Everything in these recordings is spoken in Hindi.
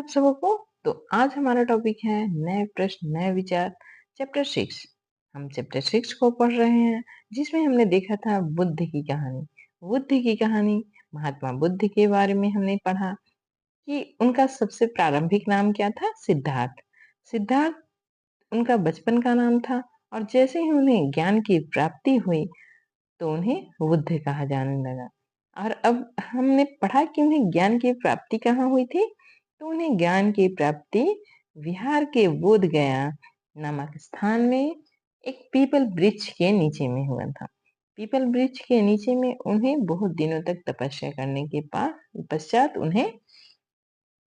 आप सबको। तो आज हमारा टॉपिक है नए प्रश्न नए विचार, चैप्टर 6। हम चैप्टर 6 को पढ़ रहे हैं, जिसमें हमने देखा था बुद्ध की कहानी। बुद्ध की कहानी, महात्मा बुद्ध के बारे में हमने पढ़ा कि उनका सबसे प्रारंभिक नाम क्या था? सिद्धार्थ। सिद्धार्थ उनका बचपन का नाम था, और जैसे ही उन्हें ज्ञान की प्राप्ति हुई तो उन्हें बुद्ध कहा जाने लगा। और अब हमने पढ़ा कि उन्हें ज्ञान की प्राप्ति कहाँ हुई थी। तो उन्हें ज्ञान की प्राप्ति बिहार के बोध गया नामक स्थान में एक पीपल वृक्ष के नीचे में हुआ था। पीपल वृक्ष के नीचे में उन्हें बहुत दिनों तक तपस्या करने के पश्चात उन्हें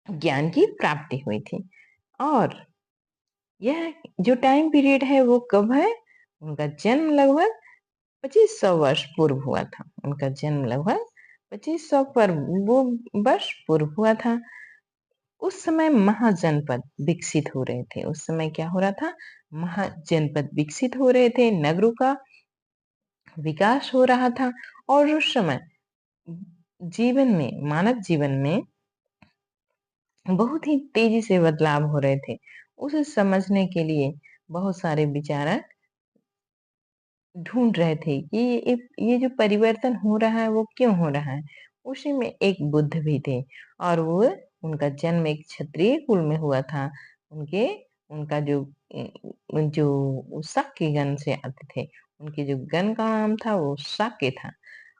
ज्ञान की प्राप्ति हुई थी। और यह जो टाइम पीरियड है वो कब है? उनका जन्म लगभग 2500 वर्ष पूर्व हुआ था। उनका जन्म लगभग 2500 पर वो वर्ष पूर्व हुआ था। उस समय महाजनपद विकसित हो रहे थे। उस समय क्या हो रहा था? महाजनपद विकसित हो रहे थे, नगरों का विकास हो रहा था। और उस समय जीवन में, मानव जीवन में बहुत ही तेजी से बदलाव हो रहे थे। उसे समझने के लिए बहुत सारे विचारक ढूंढ रहे थे कि ये जो परिवर्तन हो रहा है वो क्यों हो रहा है। उसी में एक बुद्ध भी थे, और वो उनका जन्म एक क्षत्रिय कुल में हुआ था। उनके उनका जो शाक्य गण से आते थे, उनके जो गण का नाम था वो शाक्य था।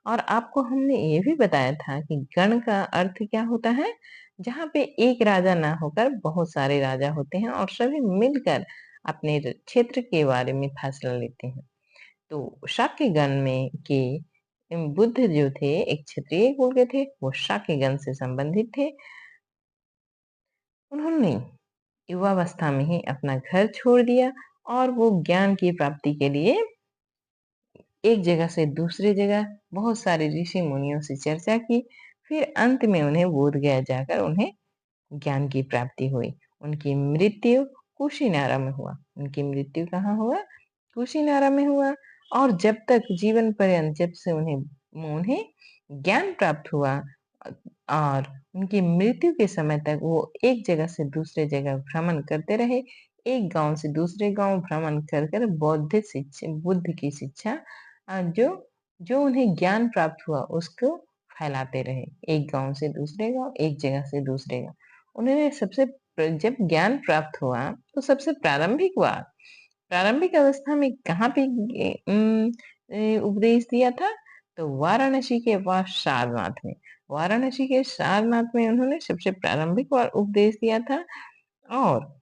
और आपको हमने ये भी बताया था कि गण का अर्थ क्या होता है? जहाँ पे एक राजा ना होकर बहुत सारे राजा होते हैं और सभी मिलकर अपने क्षेत्र के बारे में फैसला लेते हैं। तो शाक्यगण में के बुद्ध जो थे एक क्षत्रिय कुल के थे, वो शाक्यगण से संबंधित थे। उन्होंने युवावस्था में ही अपना घर छोड़ दिया, और वो ज्ञान की प्राप्ति के लिए एक जगह से दूसरे जगह बहुत सारे ऋषि मुनियों से चर्चा की। फिर अंत में उन्हें बोध गया जाकर उन्हें ज्ञान की प्राप्ति हुई। उनकी मृत्यु कुशीनारा में हुआ। उनकी मृत्यु कहाँ हुआ? कुशीनारा में हुआ। और जब तक जीवन पर्यंत, जब से उन्हें उन्हें ज्ञान प्राप्त हुआ और उनकी मृत्यु के समय तक, वो एक जगह से दूसरे जगह भ्रमण करते रहे। एक गांव से दूसरे गांव भ्रमण कर कर बौद्ध शिक्षा, बुद्ध की शिक्षा जो जो उन्हें ज्ञान प्राप्त हुआ उसको फैलाते रहे। एक गांव से दूसरे गांव, एक जगह से दूसरे गांव। उन्होंने जब ज्ञान प्राप्त हुआ तो सबसे प्रारंभिक अवस्था में कहाँ पे उपदेश दिया था? तो वाराणसी के पास सारनाथ में। वाराणसी के सारनाथ में उन्होंने सबसे प्रारंभिक बार उपदेश दिया था। और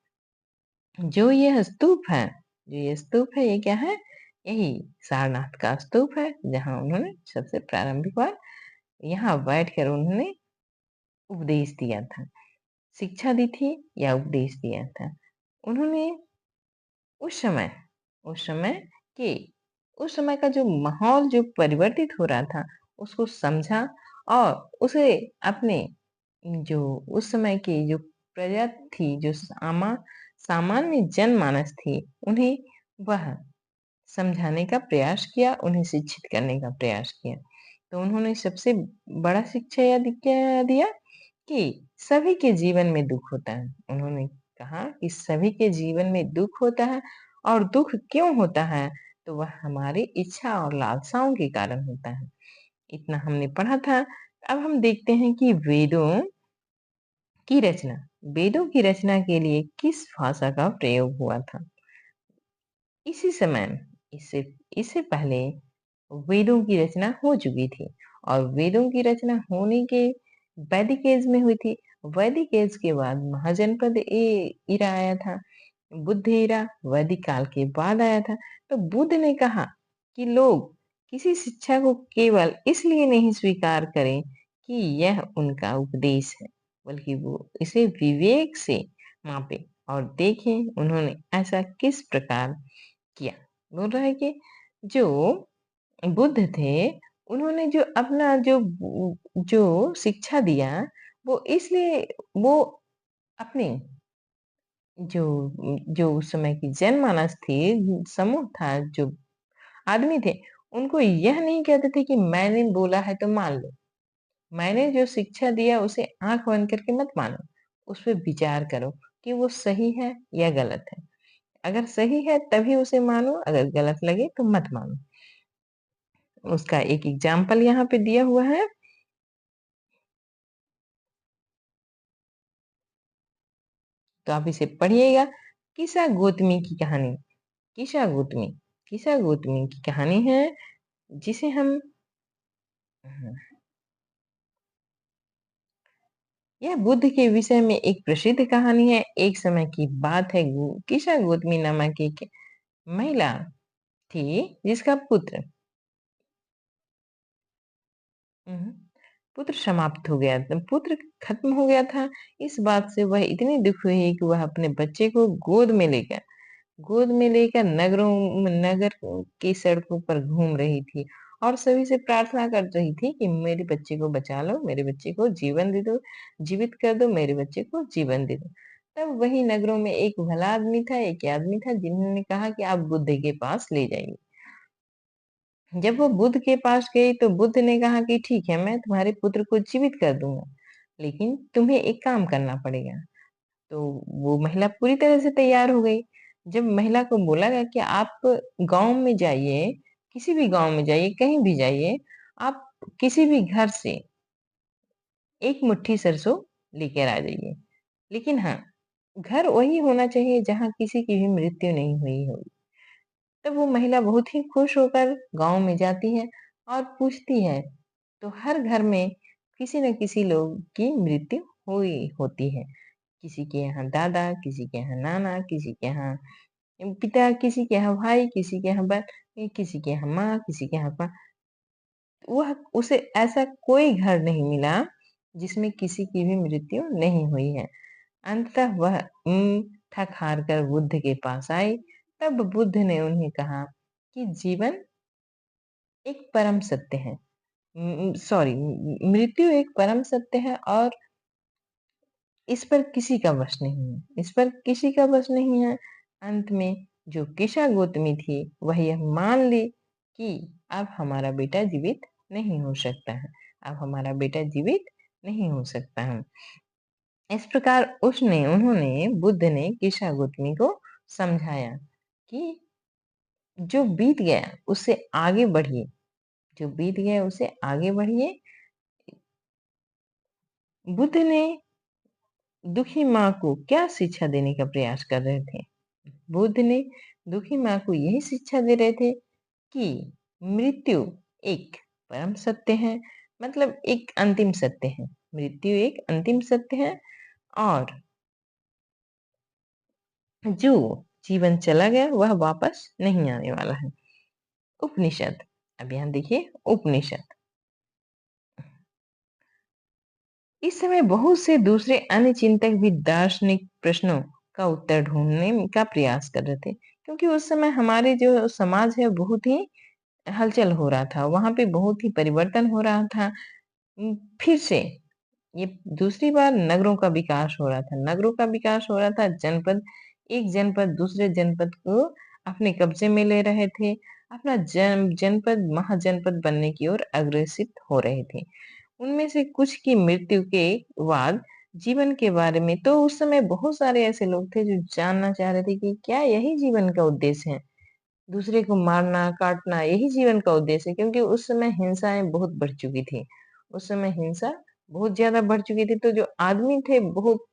जो ये स्तूप है, ये क्या है? यही सारनाथ का स्तूप है, जहाँ उन्होंने सबसे प्रारंभिक बार यहाँ बैठकर उन्होंने उपदेश दिया था, शिक्षा दी थी या उपदेश दिया था। उन्होंने उस समय उस समय के उस समय का जो माहौल जो परिवर्तित हो रहा था उसको समझा, और उसे अपने जो उस समय की जो प्रजा थी, जो सामान्य जनमानस थी, उन्हें वह समझाने का प्रयास किया, उन्हें शिक्षित करने का प्रयास किया। तो उन्होंने सबसे बड़ा शिक्षा क्या दिया कि सभी के जीवन में दुख होता है। उन्होंने कहा कि सभी के जीवन में दुख होता है, और दुख क्यों होता है? तो वह हमारी इच्छा और लालसाओं के कारण होता है। इतना हमने पढ़ा था। अब हम देखते हैं कि की रचना वेदों की रचना के लिए किस भाषा का प्रयोग हुआ था। इसी समय इससे इससे पहले वेदों की रचना हो चुकी थी, और वेदों की रचना होने के वैदिक एज में हुई थी। वैदिक एज के बाद महाजनपद इरा आया था। बुद्ध इरा वैदिक काल के बाद आया था। तो बुद्ध ने कहा कि लोग किसी शिक्षा को केवल इसलिए नहीं स्वीकार करें कि यह उनका उपदेश है, बल्कि वो इसे विवेक से मापे और देखें उन्होंने ऐसा किस प्रकार किया। बोल रहा है कि जो बुद्ध थे, उन्होंने जो अपना जो शिक्षा दिया, वो इसलिए वो अपने जो जो उस समय की जनमानस थी, समूह था, जो आदमी थे, उनको यह नहीं कहते थे कि मैंने बोला है तो मान लो। मैंने जो शिक्षा दिया उसे आँख बंद करके मत मानो। उस पे विचार करो कि वो सही है या गलत है। अगर सही है तभी उसे मानो, अगर गलत लगे तो मत मानो। उसका एक एग्जाम्पल यहाँ पे दिया हुआ है। तो आप इसे पढ़िएगा। किसा गौतमी की कहानी। किसा गौतमी। किसा गौतमी की कहानी है, जिसे हम यह बुद्ध के विषय में एक प्रसिद्ध कहानी है। एक समय की बात है, किसा गौतमी नामक एक महिला थी, जिसका हम्म, पुत्र समाप्त हो गया था, पुत्र खत्म हो गया था। इस बात से वह इतनी दुखी हुई कि वह अपने बच्चे को गोद में लेकर नगर की सड़कों पर घूम रही थी और सभी से प्रार्थना कर रही थी कि मेरे बच्चे को बचा लो, मेरे बच्चे को जीवन दे दो, जीवित कर दो, मेरे बच्चे को जीवन दे दो। तब वही नगरों में एक भला आदमी था, एक आदमी था, जिन्होंने कहा कि आप बुद्ध के पास ले जाइए। जब वो बुद्ध के पास गई तो बुद्ध ने कहा कि ठीक है, मैं तुम्हारे पुत्र को जीवित कर दूंगा, लेकिन तुम्हें एक काम करना पड़ेगा। तो वो महिला पूरी तरह से तैयार हो गई। जब महिला को बोला गया कि आप गांव में जाइए, किसी भी गांव में जाइए, कहीं भी जाइए, आप किसी भी घर से एक मुट्ठी सरसों लेकर आ जाइए, लेकिन हाँ, घर वही होना चाहिए जहाँ किसी की भी मृत्यु नहीं हुई हो। तब वो महिला बहुत ही खुश होकर गांव में जाती है और पूछती है, तो हर घर में किसी न किसी लोग की मृत्यु हुई होती है। किसी के यहाँ दादा, किसी के यहाँ नाना, किसी के यहाँ पिता, किसी के यहाँ भाई, किसी के यहाँ बहन, किसी के यहाँ माँ, किसी के यहाँ वह उसे ऐसा कोई घर नहीं मिला जिसमें किसी की भी मृत्यु नहीं हुई है। अंततः वह थक हार कर बुद्ध के पास आई। तब बुद्ध ने उन्हें कहा कि जीवन एक परम सत्य है, सॉरी, मृत्यु एक परम सत्य है और इस पर किसी का वश नहीं है, इस पर किसी का वश नहीं है। अंत में जो किशा गौतमी थी वह यह मान ली कि अब हमारा बेटा जीवित नहीं हो सकता है, अब हमारा बेटा जीवित नहीं हो सकता है। इस प्रकार उन्होंने बुद्ध ने किशा गौतमी को समझाया कि जो बीत गया उससे आगे बढ़िए, जो बीत गया उसे आगे बढ़िए। बुद्ध ने दुखी माँ को क्या शिक्षा देने का प्रयास कर रहे थे? बुद्ध ने दुखी माँ को यही शिक्षा दे रहे थे कि मृत्यु एक परम सत्य है, मतलब एक अंतिम सत्य है। मृत्यु एक अंतिम सत्य है और जो जीवन चला गया वह वापस नहीं आने वाला है। उपनिषद। अब यहाँ देखिए उपनिषद। इस समय बहुत से दूसरे अन्य चिंतक भी दार्शनिक प्रश्नों का उत्तर ढूंढने का प्रयास कर रहे थे, क्योंकि उस समय हमारे जो समाज है बहुत ही हलचल हो रहा था, वहां पे बहुत ही परिवर्तन हो रहा था। फिर से ये दूसरी बार नगरों का विकास हो रहा था, नगरों का विकास हो रहा था। जनपद, एक जनपद दूसरे जनपद को अपने कब्जे में ले रहे थे, अपना जनपद महाजनपद बनने की ओर अग्रसित हो रहे थे। उनमें से कुछ की मृत्यु के बाद जीवन के बारे में, तो उस समय बहुत सारे ऐसे लोग थे जो जानना चाह रहे थे कि क्या यही जीवन का उद्देश्य है, दूसरे को मारना काटना यही जीवन का उद्देश्य है। क्योंकि उस समय हिंसाएं बहुत बढ़ चुकी थी, उस समय हिंसा बहुत ज्यादा बढ़ चुकी थी। तो जो आदमी थे, बहुत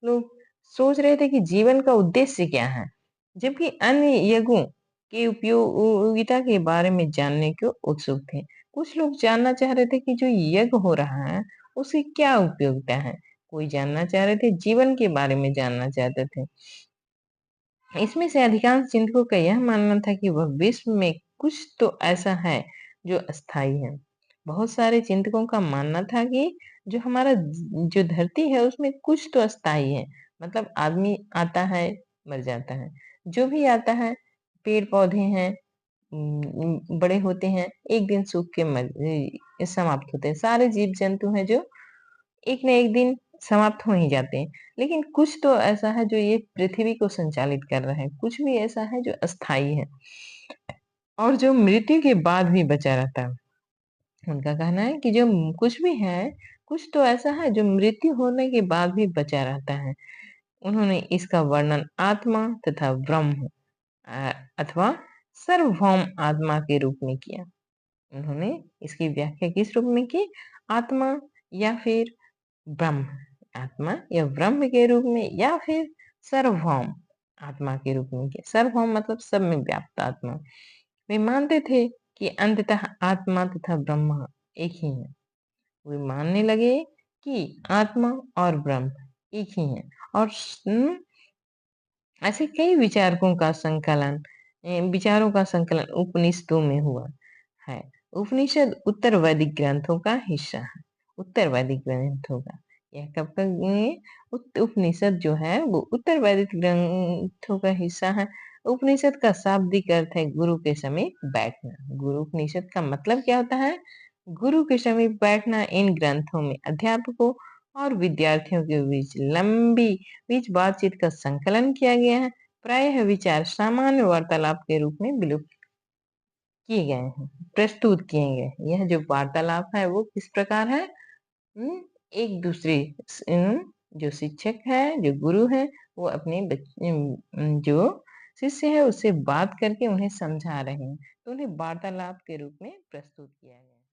लोग सोच रहे थे कि जीवन का उद्देश्य क्या है, जबकि अन्य यज्ञों की उपयोगिता के बारे में जानने को उत्सुक थे। कुछ लोग जानना चाह रहे थे कि जो यज्ञ हो रहा है उसकी क्या उपयोगिता है, कोई जानना चाह रहे थे, जीवन के बारे में जानना चाहते थे। इसमें से अधिकांश चिंतकों का यह मानना था कि वह विश्व में कुछ तो ऐसा है जो अस्थाई है। बहुत सारे चिंतकों का मानना था कि जो हमारा जो धरती है उसमें कुछ तो अस्थाई है, मतलब आदमी आता है मर जाता है, जो भी आता है, पेड़ पौधे हैं, बड़े होते हैं, एक दिन सूख के समाप्त होते हैं। सारे जीव जंतु हैं जो एक न एक दिन समाप्त हो ही जाते हैं। लेकिन कुछ तो ऐसा है जो ये पृथ्वी को संचालित कर रहा है, कुछ भी ऐसा है जो अस्थाई है और जो मृत्यु के बाद भी बचा रहता है। उनका कहना है कि जो कुछ भी है, कुछ तो ऐसा है जो मृत्यु होने के बाद भी बचा रहता है। उन्होंने इसका वर्णन आत्मा तथा ब्रह्म अथवा सार्वभौम आत्मा के रूप में किया। उन्होंने इसकी व्याख्या किस रूप में की? आत्मा या फिर ब्रह्म, आत्मा या ब्रह्म के रूप में, या फिर सार्वभौम आत्मा के रूप में किया। सार्वभौम मतलब सब में व्याप्त आत्मा। वे मानते थे कि अंततः आत्मा तथा ब्रह्म एक ही है। वे मानने लगे कि आत्मा और ब्रह्म एक ही है, और ऐसे कई विचारों का संकलन उपनिषदों में हुआ है। उपनिषद उत्तर वैदिक ग्रंथों का हिस्सा है। उत्तर वैदिक ग्रंथों का, यह कब का उपनिषद जो है वो उत्तर वैदिक ग्रंथों का हिस्सा है। उपनिषद का शाब्दिक अर्थ है गुरु के समीप बैठना। गुरु उपनिषद का मतलब क्या होता है? गुरु के समीप बैठना। इन ग्रंथों में अध्यापकों और विद्यार्थियों के बीच बातचीत का संकलन किया गया है। प्रायः विचार सामान्य वार्तालाप के रूप में विलुप्त किए गए हैं, प्रस्तुत किए गए। यह जो वार्तालाप है वो किस प्रकार है? एक दूसरे जो शिक्षक है, जो गुरु है, वो अपने जो शिष्य है उससे बात करके उन्हें समझा रहे हैं, तो उन्हें वार्तालाप के रूप में प्रस्तुत किया गया।